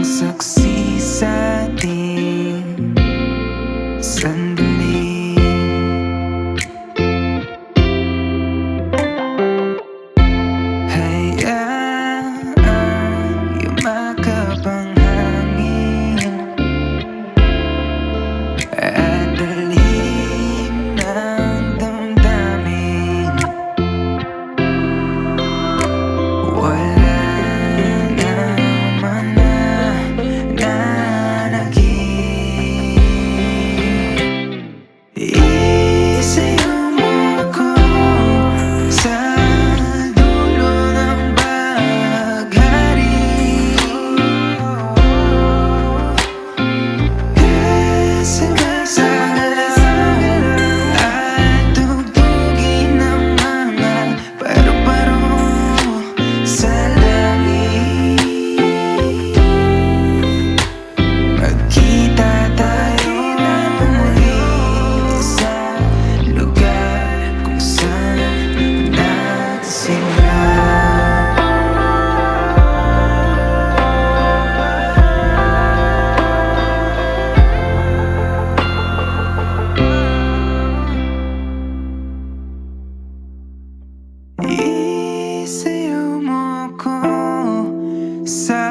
Ang saksi sa ating sandali. Hayaan yumakap ang hangin at dalhin ng damdamin. Wala naman na nanakit. Isayaw mo ako sa dulo ng baghari. Sabay-sabay at tugtugin ang mga paru-paro sa langit. Magkita tayo muli sa lugar kung saan nagsimula. Isayaw mo ko sa